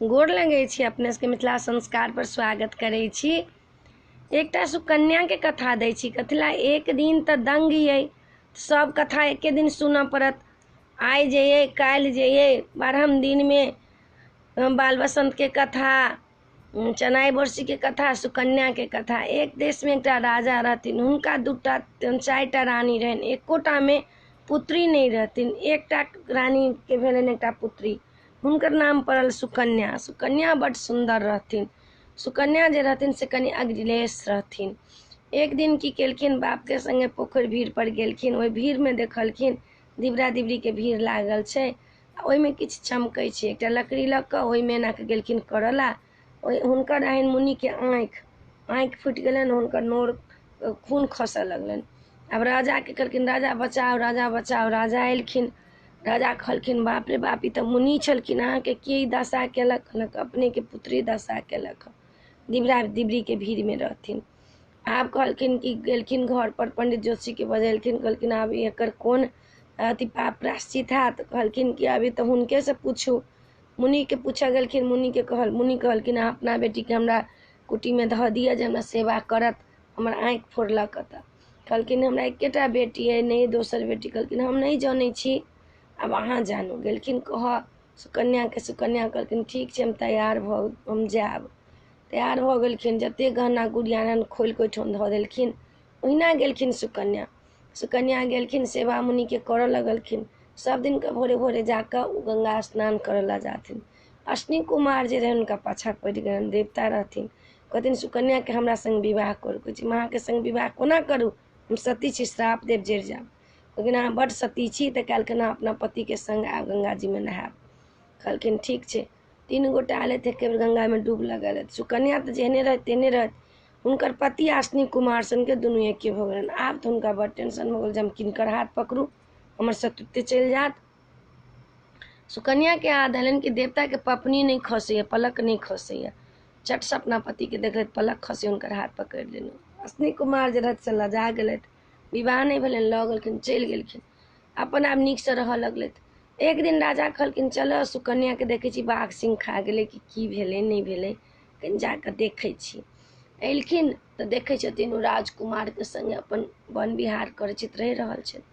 गोर लगै छी, अपने सबके मिथिला संस्कार पर स्वागत करै छी। एकटा सुकन्या के कथा दै छी। कथिला एक दिन तऽ दंग ये, सब कथा एके दिन सुनऽ पड़त। आइ जे ये काल्हि जे ये 12 दिन में बाल बसंत के कथा, चनाई बोरसी के कथा, सुकन्या के कथा। एक देश में एकटा राजा रहथिन, हुनका 2टा 4टा रानी रहन, एकोटा में पुत्री नहीं रहथिन। एकटा रानी के भेलन एकटा पुत्री, हुनकर नाम पड़ल सुकन्या। सुकन्या बड़ सुंदर रहथिन। सुकन्या जे रहथिन से कनि अग्रिलेश रहथिन। एक दिन की केलखिन, बाप के संगे पोखरि भीड़ पर गेलखिन। ओहि भीड़ में देखलखिन दिबरा दिबरी के भीड़ लागल छै, ओहि में किछु चमकै छै। एकटा लकड़ी लऽ कऽ ओहि में एना के गेलखिन करला। ओहि हुनकर रहनि मुनि के आँखि फूटि गेलनि, हुनकर नोर खून खसऽ लगलनि। अब राजा के कहलखिन राजा बचाओ, राजा बचाओ। राजा एलखिन, राजा कहलखिन बाप रे बाप, ई तऽ मुनि छलखिन, अहाँके के दशा केलक? कहलक अपने के पुत्री दशा केलक, दिबरा दिबरी के भीड़ में रहथिन। आब कहलखिन कि गेलखिन घर पर, पंडित जोशी के बजेलखिन, कहलखिन आब एकर कोन अति पाप प्रायश्चित हैत? कहलखिन कि अभी तो हुनके से पूछू। मुनि के पूछा गेलखिन। मुनि कहलखिन अपना बेटी के हमरा कुटी में धऽ दिअ जे हमरा सेवा करत, हमर आँखि फोड़लक। तऽ कहलखिन हमरा एकेटा बेटी है, नहीं दोसर बेटी। कहलखिन हम नहीं जानै छी, अब अहाँ जानू। गेलखिन कह सुकन्या के। सुकन्या कहलखिन ठीक छै, हम तैयार भऽ हम जायब। तैयार भऽ गेलखिन, जते गहना गुड़िया रहन खोलि के ओहिठाम धऽ देलखिन। ओहिना गेलखिन सुकन्या। सुकन्या गेलखिन, सेवा मुनि के करऽ लगलखिन। सब दिन के भोरे भोरे जाकर ओ गंगा स्नान करऽ ला जाथिन। अश्विनी कुमार जे रहन हुनका पाछा पड़ि गेलनि, देवता रहथिन। कहथिन सुकन्या के हमरा संग विवाह करू। कहै छै अहाँ के संग विवाह कोना करू, हम सती छी, श्राप देव जरि जायब। लेकिन अहाँ बड्ड सती छी, तऽ कहलखिन अहाँ अपना पति के संग आब गंगा जी में नहायब। कहलखिन ठीक छै। 3 गोटा आयल थे, एके बेर गंगा में डूब लगल। सुकन्या तऽ जेहने रहत तेहने रहत, हुनकर पति अश्विनी कुमार सन के दुनू एके भऽ गेलनि। आब तऽ हुनका बड़ टेंशन भऽ गेल जे हम किनकर हाथ पकड़ू, हमर शत्रुते चलि जायत। सुकन्या के याद एलनि कि देवता के पपनी नहीं खसैया, पलक नहीं खसैया। चट से अपना पति के देखलथि पलक खसे, हुनकर हाथ पकड़ि लेलनि। अश्विनी कुमार जे रहथि से लजा गेलथि, विवाह नहीं भेलनि, लऽ गेलखिन, चलि गेलखिन, अपन आब नीक से रहऽ लगलथि। एक दिन राजा कहलखिन चलो सुकन्या के देखै छी बाघ सिंह खा गेलै कि की भेलै नहीं भेलै, कनि जाकऽ देखै छी। एलखिन तऽ देखै छथिन ओ राजकुमार के संगे अपन वन विहार करैत रहि रहल छथि।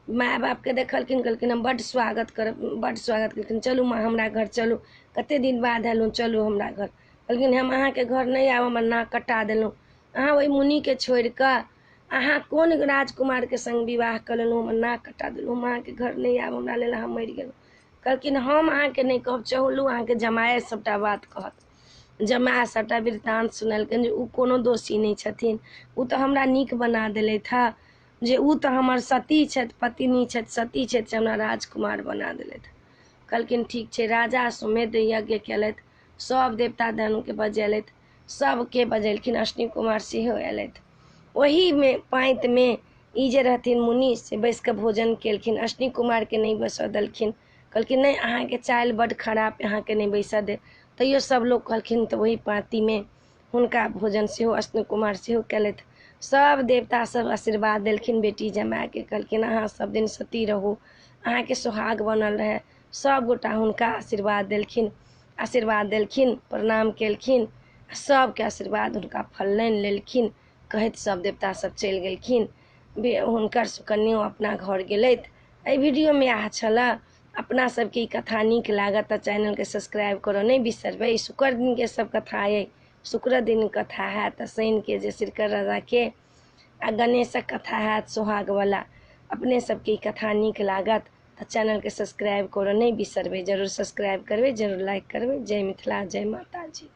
माय बाप के देखलखिन, कहलखिन हम बड्ड स्वागत करब, बड्ड स्वागत केलखिन। चलू माँ हमरा घर चलू, कते दिन बाद एलहुँ, चलू हमरा घर। कहलखिन हम अहाँके घर नहीं आब, हमर नाक कटा देलहुँ। अहाँ ओहि मुनि के छोड़ि कऽ अहाँ कोन राजकुमार के संग विवाह कऽ लेलहुँ, हमर नाक कटा देलहुँ, हम अहाँके घर नहीं आब, हमरा लेल अहाँ मरि गेलहुँ। कहलखिन हम अहाँके नहीं कहब, चलू अहाँके जमाए सबटा बात कहत। जमाए सबटा वृत्तांत सुनलखिन जे उ कोनो दोषी नहीं छथिन, उ तऽ हमरा नीक बना देलथि हँ, जे उ तऽ हमर सती छथि, पत्नी छथि, सती छथि, से हमरा राजकुमार बना देलथि। कहलखिन ठीक छै। राजा सुमेध यज्ञ केलथि, सब देवता दानव के बजेलथि, सबके बजेलखिन। अश्विनी कुमार सेहो एलथि। वही में पाँति में ई जे रहथिन मुनि से बैस कऽ भोजन केलखिन। अश्विनी कुमार के नहीं बैसऽ देलखिन, कहलखिन नहीं अहाँके चालि बड्ड खराब, अहाँके नहीं बैसऽ दे। तैयो सब लोग कहलखिन तऽ वही पाँति में हुनका भोजन सेहो अश्विनी कुमार सेहो केलथि। सब देवता सब आशीर्वाद देलखिन बेटी जमाए के, कहलखिन अहाँ सब दिन सती रहू, अहाँके सुहाग बनल रहे। सब गोटा हुनका आशीर्वाद देलखिन, प्रणाम केलखिन, सबके आशीर्वाद हुनका फललनि, लेलखिन। कहैत सब देवता सब चलि गेलखिन, हुनकर सुकन्या अपना घर गेलथि। एहि वीडियो में इएह छलै। अपना सबके ई कथा नीक लागत तऽ चैनल के सब्सक्राइब करऽ नहीं बिसरबै। शुक्र दिन के सब कथा अइ, शुक्र दिन कथा हैत। शनि के जे श्रीकर राजा के आ गणेशक कथा हैत सोहाग वाला। अपने सबके ई कथा नीक लागत तऽ चैनल के सब्सक्राइब करऽ नहीं बिसरबै। जरूर सब्सक्राइब करबै, जरूर लाइक करबै। जय मिथिला, जय माता जी।